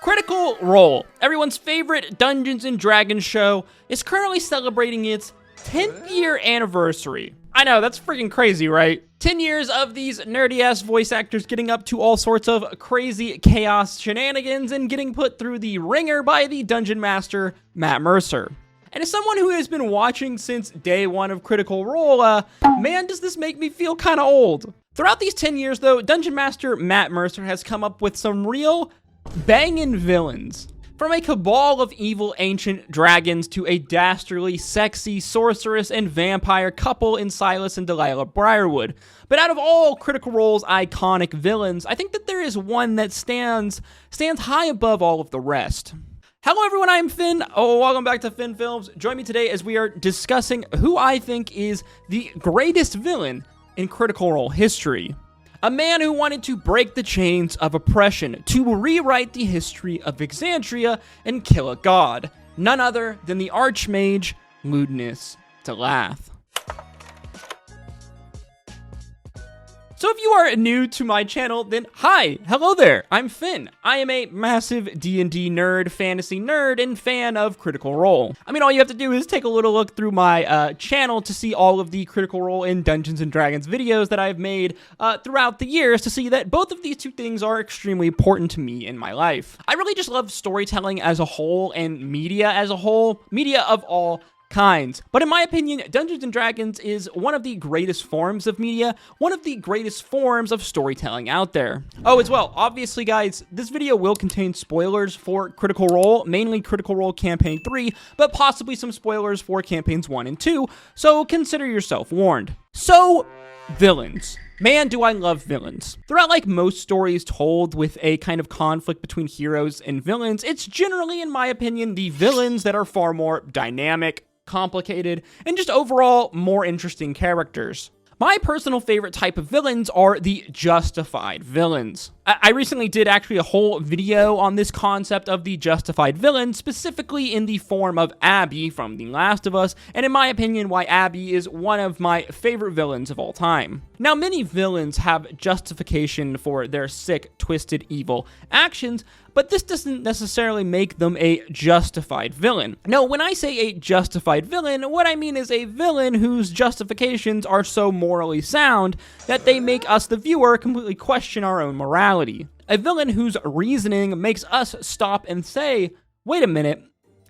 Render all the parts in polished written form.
Critical Role, everyone's favorite Dungeons & Dragons show, is currently celebrating its 10th year anniversary. I know, that's freaking crazy, right? 10 years of these nerdy-ass voice actors getting up to all sorts of crazy chaos shenanigans and getting put through the ringer by the dungeon master, Matt Mercer. And as someone who has been watching since day one of Critical Role, man, does this make me feel kinda old. Throughout these 10 years, though, Dungeon Master Matt Mercer has come up with some real bangin' villains. From a cabal of evil ancient dragons to a dastardly, sexy sorceress and vampire couple in Silas and Delilah Briarwood. But out of all Critical Role's iconic villains, I think that there is one that stands high above all of the rest. Hello everyone, I'm Finn. Welcome back to finnfilms. Join me today as we are discussing who I think is the greatest villain in Critical Role history. A man who wanted to break the chains of oppression, to rewrite the history of Exandria and kill a god. None other than the Archmage, Ludinus Dalath. So if you are new to my channel, then hi, hello there, I'm Finn. I am a massive D&D nerd, fantasy nerd, and fan of Critical Role. I mean, all you have to do is take a little look through my channel to see all of the Critical Role and Dungeons & Dragons videos that I've made throughout the years to see that both of these two things are extremely important to me in my life. I really just love storytelling as a whole and media as a whole, media of all kinds. But in my opinion, Dungeons & Dragons is one of the greatest forms of media, one of the greatest forms of storytelling out there. Oh, as well, obviously guys, this video will contain spoilers for Critical Role, mainly Critical Role Campaign 3, but possibly some spoilers for Campaigns 1 and 2, so consider yourself warned. So, villains. Man, do I love villains. Throughout like most stories told with a kind of conflict between heroes and villains, it's generally, in my opinion, the villains that are far more dynamic, complicated, and just overall more interesting characters. My personal favorite type of villains are the justified villains. I recently did actually a whole video on this concept of the justified villain, specifically in the form of Abby from The Last of Us, and in my opinion, why Abby is one of my favorite villains of all time. Now, many villains have justification for their sick, twisted, evil actions, but this doesn't necessarily make them a justified villain. No, when I say a justified villain, what I mean is a villain whose justifications are so morally sound that they make us, the viewer, completely question our own morality. A villain whose reasoning makes us stop and say, wait a minute,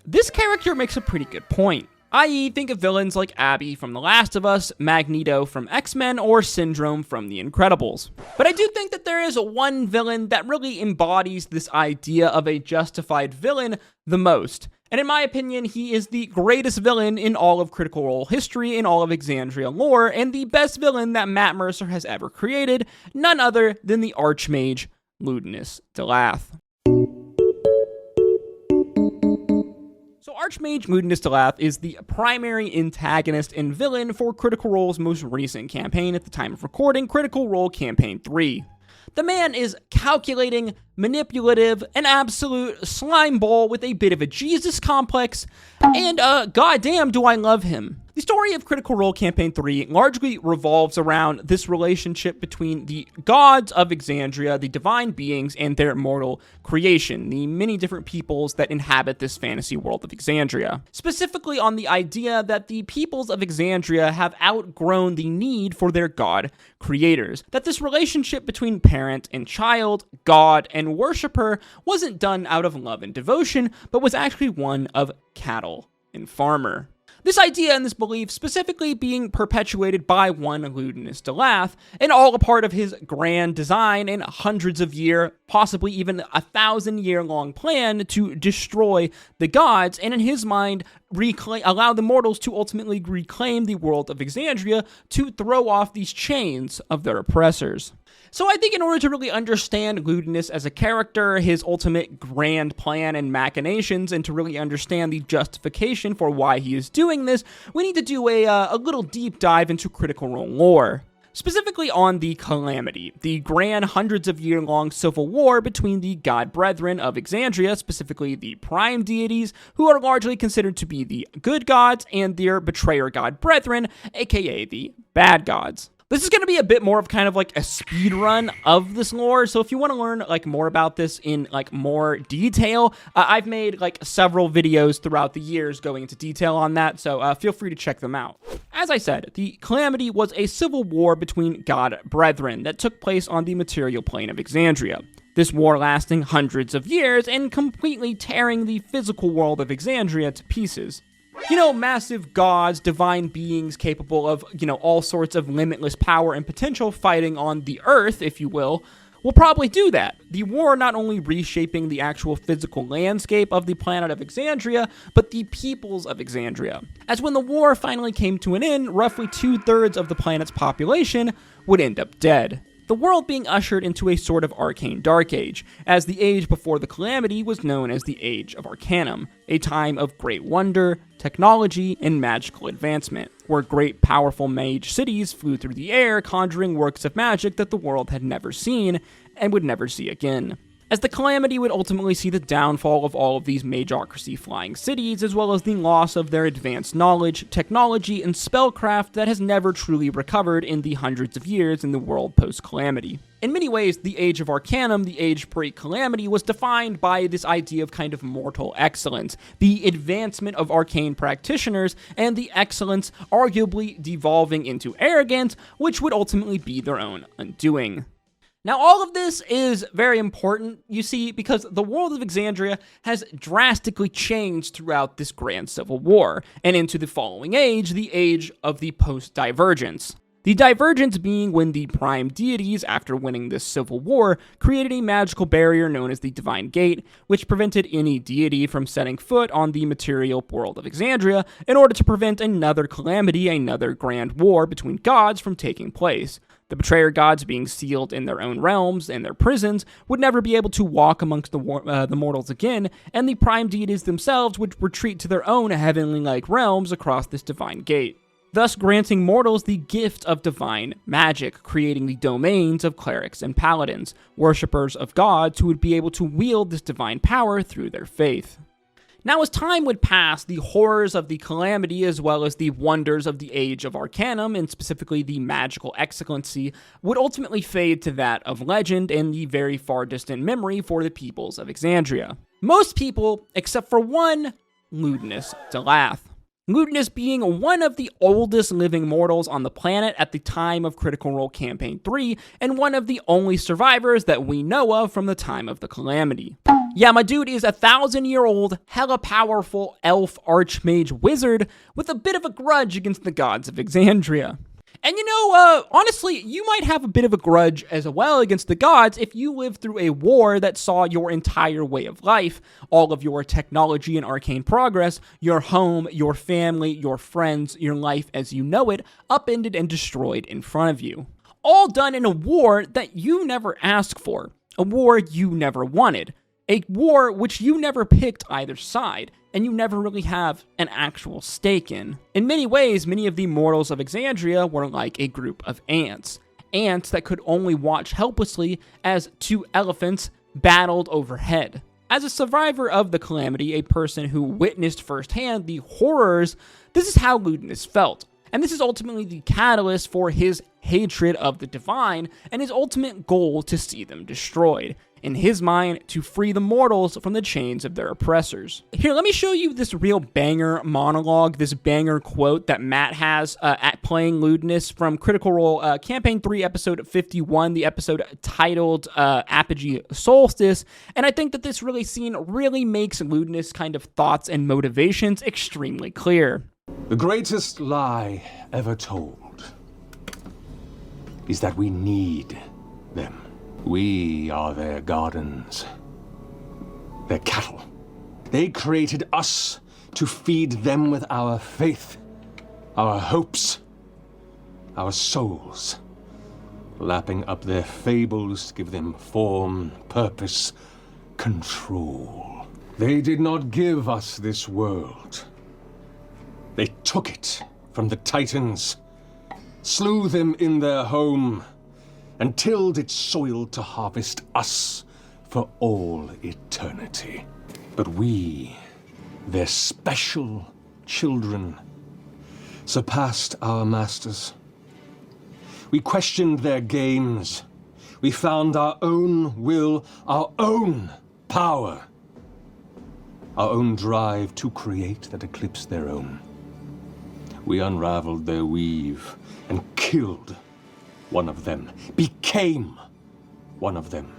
this character makes a pretty good point. I.e., think of villains like Abby from The Last of Us, Magneto from X-Men, or Syndrome from The Incredibles. But I do think that there is one villain that really embodies this idea of a justified villain the most. And in my opinion, he is the greatest villain in all of Critical Role history, in all of Exandria lore, and the best villain that Matt Mercer has ever created, none other than the Archmage, Ludinus Da'leth. So Archmage Ludinus Da'leth is the primary antagonist and villain for Critical Role's most recent campaign at the time of recording, Critical Role Campaign 3. The man is calculating, manipulative, an absolute slime ball with a bit of a Jesus complex, and goddamn do I love him. The story of Critical Role Campaign 3 largely revolves around this relationship between the gods of Exandria, the divine beings, and their mortal creation, the many different peoples that inhabit this fantasy world of Exandria. Specifically on the idea that the peoples of Exandria have outgrown the need for their god creators, that this relationship between parent and child, god and worshipper wasn't done out of love and devotion, but was actually one of cattle and farmer. This idea and this belief specifically being perpetuated by one Ludinus Da'leth, and all a part of his grand design and hundreds of year, possibly even 1,000-year-long plan to destroy the gods, and in his mind, allow the mortals to ultimately reclaim the world of Exandria to throw off these chains of their oppressors. So I think in order to really understand Ludinus as a character, his ultimate grand plan and machinations, and to really understand the justification for why he is doing this, we need to do a little deep dive into Critical Role lore. Specifically on the Calamity, the grand hundreds of year-long civil war between the god brethren of Exandria, specifically the prime deities, who are largely considered to be the good gods, and their betrayer god brethren, aka the bad gods. This is going to be a bit more of kind of like a speed run of this lore, so if you want to learn like more about this in like more detail, I've made like several videos throughout the years going into detail on that, so feel free to check them out. As I said, the Calamity was a civil war between god brethren that took place on the material plane of Exandria. This war lasting hundreds of years and completely tearing the physical world of Exandria to pieces. You know, massive gods, divine beings capable of, all sorts of limitless power and potential fighting on the earth, if you will probably do that. The war not only reshaping the actual physical landscape of the planet of Exandria, but the peoples of Exandria. As when the war finally came to an end, roughly 2/3 of the planet's population would end up dead. The world being ushered into a sort of arcane dark age, as the age before the Calamity was known as the Age of Arcanum, a time of great wonder, technology, and magical advancement, where great powerful mage cities flew through the air conjuring works of magic that the world had never seen and would never see again. As the Calamity would ultimately see the downfall of all of these magocracy flying cities, as well as the loss of their advanced knowledge, technology, and spellcraft that has never truly recovered in the hundreds of years in the world post-Calamity. In many ways, the Age of Arcanum, the age pre-Calamity, was defined by this idea of kind of mortal excellence, the advancement of arcane practitioners, and the excellence arguably devolving into arrogance, which would ultimately be their own undoing. Now, all of this is very important, you see, because the world of Exandria has drastically changed throughout this grand civil war, and into the following age, the age of the post-divergence. The divergence being when the prime deities, after winning this civil war, created a magical barrier known as the Divine Gate, which prevented any deity from setting foot on the material world of Exandria in order to prevent another calamity, another grand war between gods from taking place. The betrayer gods, being sealed in their own realms and their prisons, would never be able to walk amongst the mortals again, and the prime deities themselves would retreat to their own heavenly-like realms across this divine gate, thus granting mortals the gift of divine magic, creating the domains of clerics and paladins, worshippers of gods who would be able to wield this divine power through their faith. Now, as time would pass, the horrors of the Calamity, as well as the wonders of the Age of Arcanum, and specifically the magical excellency, would ultimately fade to that of legend and the very far distant memory for the peoples of Exandria. Most people, except for one, Ludinus Dalath. Ludinus being one of the oldest living mortals on the planet at the time of Critical Role Campaign 3, and one of the only survivors that we know of from the time of the Calamity. Yeah, my dude is a 1,000-year-old, hella powerful elf archmage wizard with a bit of a grudge against the gods of Exandria. And honestly, you might have a bit of a grudge as well against the gods if you lived through a war that saw your entire way of life, all of your technology and arcane progress, your home, your family, your friends, your life as you know it, upended and destroyed in front of you. All done in a war that you never asked for, a war you never wanted. A war which you never picked either side, and you never really have an actual stake in. In many ways, many of the mortals of Exandria were like a group of ants. Ants that could only watch helplessly as two elephants battled overhead. As a survivor of the Calamity, a person who witnessed firsthand the horrors, this is how Ludinus felt. And this is ultimately the catalyst for his hatred of the divine, and his ultimate goal to see them destroyed. In his mind, to free the mortals from the chains of their oppressors. Here, let me show you this real banger monologue, this banger quote that Matt has at playing Ludinus from Critical Role Campaign 3, Episode 51, the episode titled Apogee Solstice, and I think that this scene really makes Ludinus' kind of thoughts and motivations extremely clear. The greatest lie ever told is that we need them. We are their gardens, their cattle. They created us to feed them with our faith, our hopes, our souls, lapping up their fables to give them form, purpose, control. They did not give us this world. They took it from the Titans, slew them in their home, and tilled its soil to harvest us for all eternity. But we, their special children, surpassed our masters. We questioned their games. We found our own will, our own power, our own drive to create that eclipsed their own. We unraveled their weave and killed one of them, became one of them.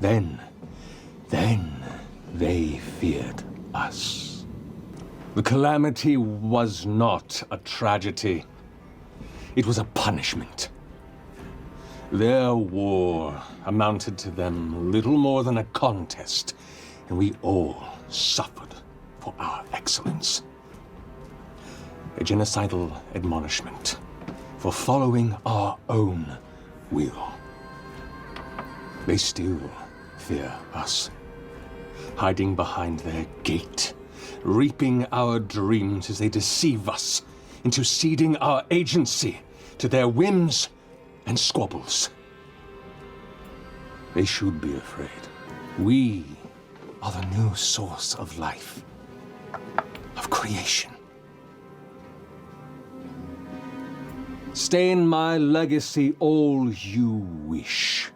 Then they feared us. The calamity was not a tragedy. It was a punishment. Their war amounted to them little more than a contest, and we all suffered for our excellence. A genocidal admonishment for following our own will. They still fear us, hiding behind their gate, reaping our dreams as they deceive us into ceding our agency to their whims and squabbles. They should be afraid. We are the new source of life, of creation. Stain my legacy all you wish.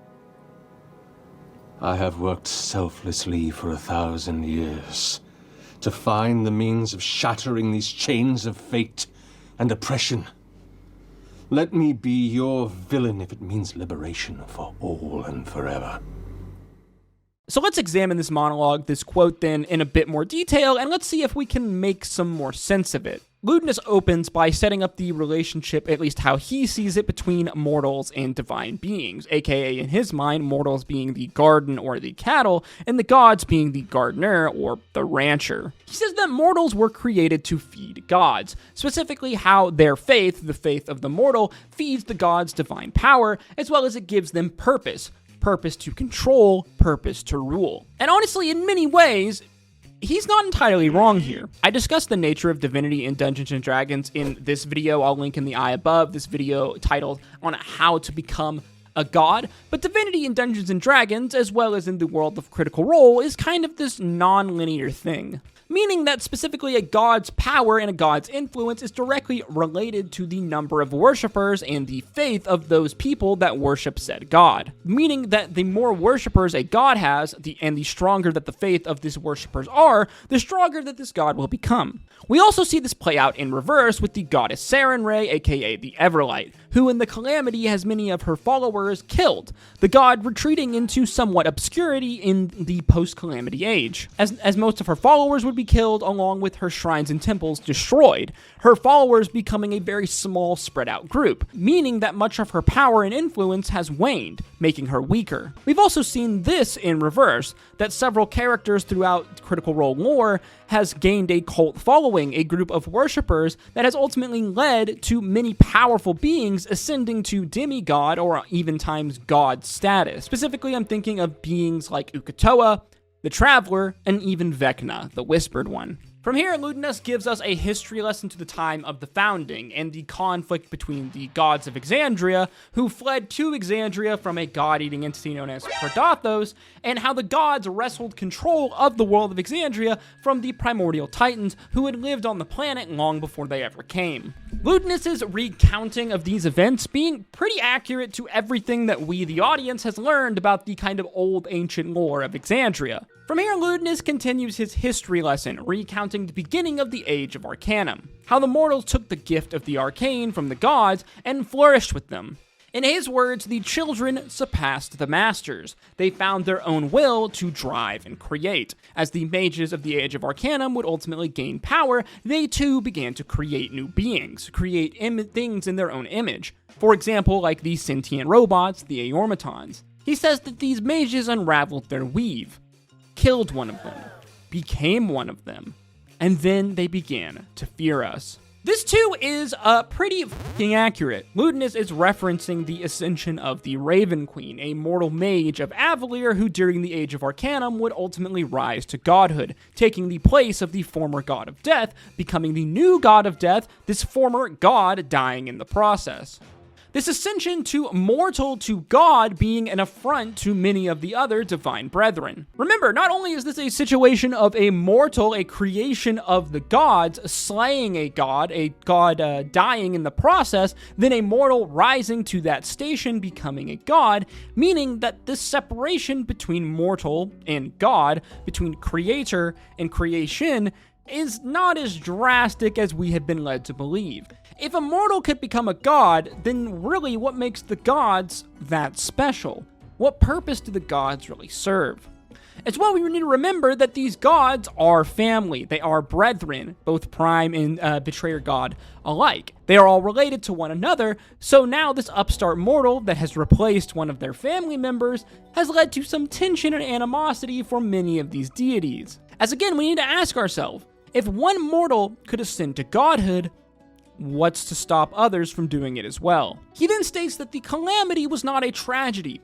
I have worked selflessly for 1,000 years to find the means of shattering these chains of fate and oppression. Let me be your villain if it means liberation for all and forever. So let's examine this monologue, this quote then, in a bit more detail, and let's see if we can make some more sense of it. Ludinus opens by setting up the relationship, at least how he sees it, between mortals and divine beings, aka in his mind, mortals being the garden or the cattle, and the gods being the gardener or the rancher. He says that mortals were created to feed gods, specifically how their faith, the faith of the mortal, feeds the gods' divine power, as well as it gives them purpose. Purpose to control, purpose to rule. And honestly, in many ways, he's not entirely wrong here. I discussed the nature of divinity in Dungeons & Dragons in this video. I'll link in the eye above, this video titled on how to become a god. But divinity in Dungeons & Dragons, as well as in the world of Critical Role, is kind of this non-linear thing. Meaning that specifically a god's power and a god's influence is directly related to the number of worshippers and the faith of those people that worship said god. Meaning that the more worshippers a god has, and the stronger that the faith of these worshippers are, the stronger that this god will become. We also see this play out in reverse with the goddess Sarenrae, aka the Everlight, who in the Calamity has many of her followers killed, the god retreating into somewhat obscurity in the post-Calamity age, as most of her followers would be killed along with her shrines and temples destroyed, her followers becoming a very small spread out group, meaning that much of her power and influence has waned, making her weaker. We've also seen this in reverse, that several characters throughout Critical Role lore has gained a cult following, a group of worshippers that has ultimately led to many powerful beings ascending to demigod or even times god status. Specifically, I'm thinking of beings like Uk'otoa, the Traveler, and even Vecna, the Whispered One. From here, Ludinus gives us a history lesson to the time of the founding and the conflict between the gods of Exandria, who fled to Exandria from a god-eating entity known as Predathos, and how the gods wrestled control of the world of Exandria from the primordial titans who had lived on the planet long before they ever came. Ludinus's recounting of these events being pretty accurate to everything that we, the audience, has learned about the kind of old ancient lore of Exandria. From here, Ludinus continues his history lesson, recounting the beginning of the Age of Arcanum, how the mortals took the gift of the arcane from the gods and flourished with them. In his words, the children surpassed the masters. They found their own will to drive and create. As the mages of the Age of Arcanum would ultimately gain power, they too began to create new beings, create things in their own image. For example, like the sentient robots, the Aormatons. He says that these mages unraveled their weave, killed one of them, became one of them, and then they began to fear us. This too is pretty f***ing accurate. Ludinus is referencing the ascension of the Raven Queen, a mortal mage of Avalier who during the Age of Arcanum would ultimately rise to godhood, taking the place of the former god of death, becoming the new god of death, this former god dying in the process. This ascension to mortal to God being an affront to many of the other divine brethren. Remember, not only is this a situation of a mortal, a creation of the gods, slaying a god dying in the process, then a mortal rising to that station, becoming a god, meaning that this separation between mortal and God, between creator and creation, is not as drastic as we have been led to believe. If a mortal could become a god, then really what makes the gods that special? What purpose do the gods really serve? It's why we need to remember that these gods are family. They are brethren, both prime and betrayer god alike. They are all related to one another, so now this upstart mortal that has replaced one of their family members has led to some tension and animosity for many of these deities. As again, we need to ask ourselves, if one mortal could ascend to godhood, what's to stop others from doing it as well? He then states that the calamity was not a tragedy,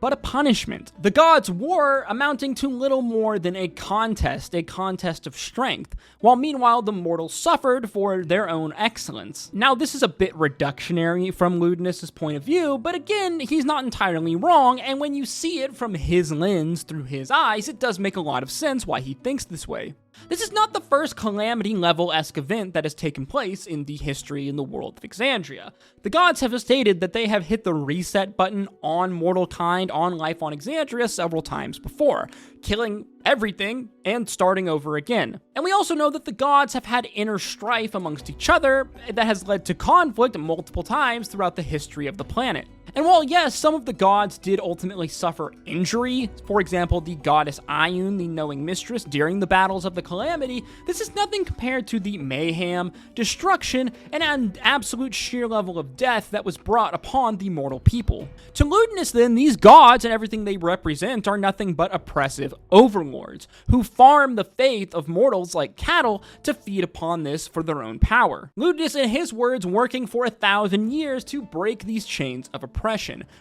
but a punishment. The gods were amounting to little more than a contest of strength, while meanwhile the mortals suffered for their own excellence. Now, this is a bit reductionary from Ludinus' point of view, but again, he's not entirely wrong, and when you see it from his lens, through his eyes, it does make a lot of sense why he thinks this way. This is not the first calamity level-esque event that has taken place in the history in the world of Exandria. The gods have stated that they have hit the reset button on mortal kind, on life on Exandria several times before, killing everything and starting over again. And we also know that the gods have had inner strife amongst each other that has led to conflict multiple times throughout the history of the planet. And while yes, some of the gods did ultimately suffer injury, for example, the goddess Ioun, the knowing mistress, during the battles of the calamity, this is nothing compared to the mayhem, destruction, and an absolute sheer level of death that was brought upon the mortal people. To Ludinus then, these gods and everything they represent are nothing but oppressive overlords, who farm the faith of mortals like cattle to feed upon this for their own power. Ludinus, in his words, working for 1,000 years to break these chains of oppression.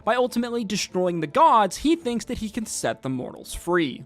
By ultimately destroying the gods, he thinks that he can set the mortals free.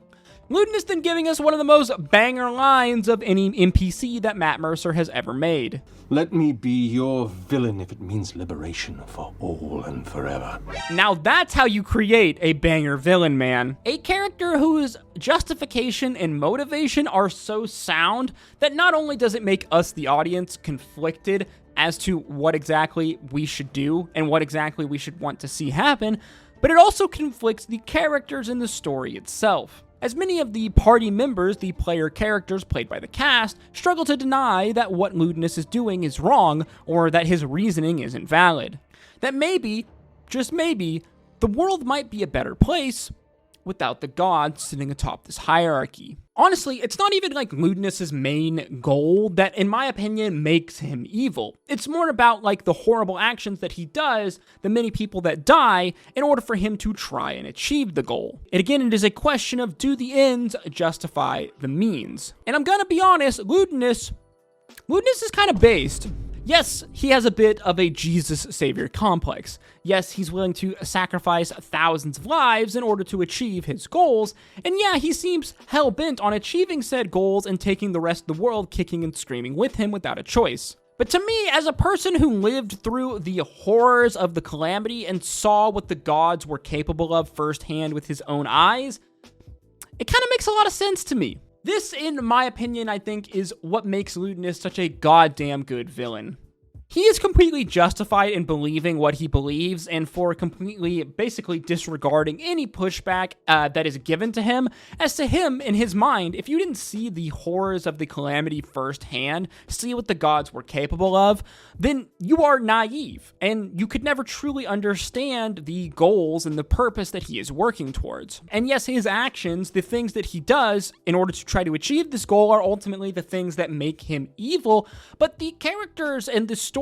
Ludinus then giving us one of the most banger lines of any NPC that Matt Mercer has ever made. Let me be your villain if it means liberation for all and forever. Now that's how you create a banger villain, man. A character whose justification and motivation are so sound that not only does it make us, the audience, conflicted as to what exactly we should do and what exactly we should want to see happen, but it also conflicts the characters in the story itself. As many of the party members, the player characters played by the cast, struggle to deny that what Ludinus is doing is wrong or that his reasoning isn't valid. That maybe, just maybe, the world might be a better place without the gods sitting atop this hierarchy. Honestly, it's not even like Ludinus' main goal that, in my opinion, makes him evil. It's more about like the horrible actions that he does, the many people that die, in order for him to try and achieve the goal. And again, it is a question of, do the ends justify the means? And I'm gonna be honest, Ludinus is kind of based. Yes, he has a bit of a Jesus Savior complex. Yes, he's willing to sacrifice thousands of lives in order to achieve his goals. And yeah, he seems hell-bent on achieving said goals and taking the rest of the world kicking and screaming with him without a choice. But to me, as a person who lived through the horrors of the calamity and saw what the gods were capable of firsthand with his own eyes, it kind of makes a lot of sense to me. This, in my opinion, I think, is what makes Ludinus such a goddamn good villain. He is completely justified in believing what he believes and for completely, basically disregarding any pushback that is given to him. As to him, in his mind, if you didn't see the horrors of the calamity firsthand, see what the gods were capable of, then you are naive, and you could never truly understand the goals and the purpose that he is working towards. And yes, his actions, the things that he does in order to try to achieve this goal, are ultimately the things that make him evil, but the characters and the story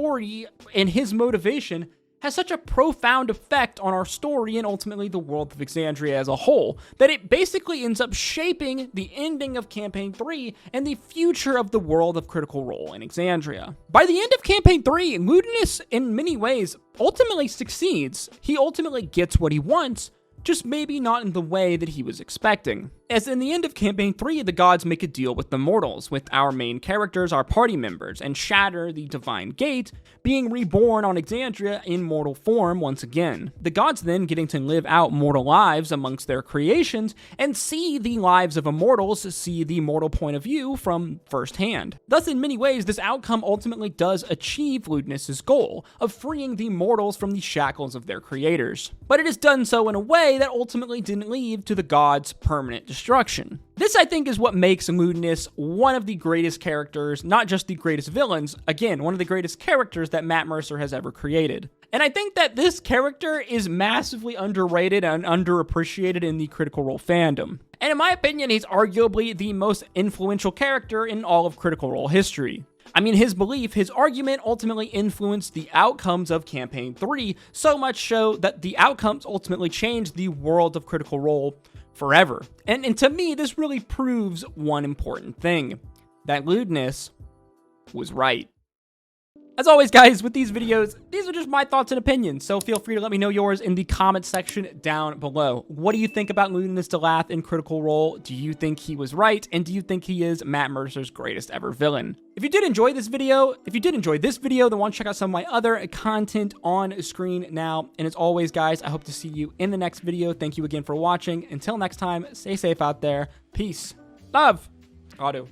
and his motivation has such a profound effect on our story and ultimately the world of Exandria as a whole, that it basically ends up shaping the ending of Campaign 3 and the future of the world of Critical Role in Exandria. By the end of Campaign 3, Ludinus, in many ways, ultimately succeeds. He ultimately gets what he wants, just maybe not in the way that he was expecting. As in the end of Campaign 3, the gods make a deal with the mortals, with our main characters, our party members, and shatter the Divine Gate, being reborn on Exandria in mortal form once again. The gods then getting to live out mortal lives amongst their creations, and see the lives of immortals, see the mortal point of view from firsthand. Thus, in many ways, this outcome ultimately does achieve Ludinus' goal of freeing the mortals from the shackles of their creators. But it is done so in a way that ultimately didn't lead to the gods' permanent destruction. This, I think, is what makes Ludinus one of the greatest characters, not just the greatest villains, again, one of the greatest characters that Matt Mercer has ever created. And I think that this character is massively underrated and underappreciated in the Critical Role fandom. And in my opinion, he's arguably the most influential character in all of Critical Role history. I mean, his belief, his argument ultimately influenced the outcomes of Campaign 3, so much so that the outcomes ultimately changed the world of Critical Role forever. And to me, this really proves one important thing, that Ludinus was right. As always, guys, with these videos, these are just my thoughts and opinions, so feel free to let me know yours in the comment section down below. What do you think about Ludinus Da'leth in Critical Role? Do you think he was right? And do you think he is Matt Mercer's greatest ever villain? If you did enjoy this video, then want to check out some of my other content on screen now. And as always, guys, I hope to see you in the next video. Thank you again for watching. Until next time, stay safe out there. Peace. Love. Auto.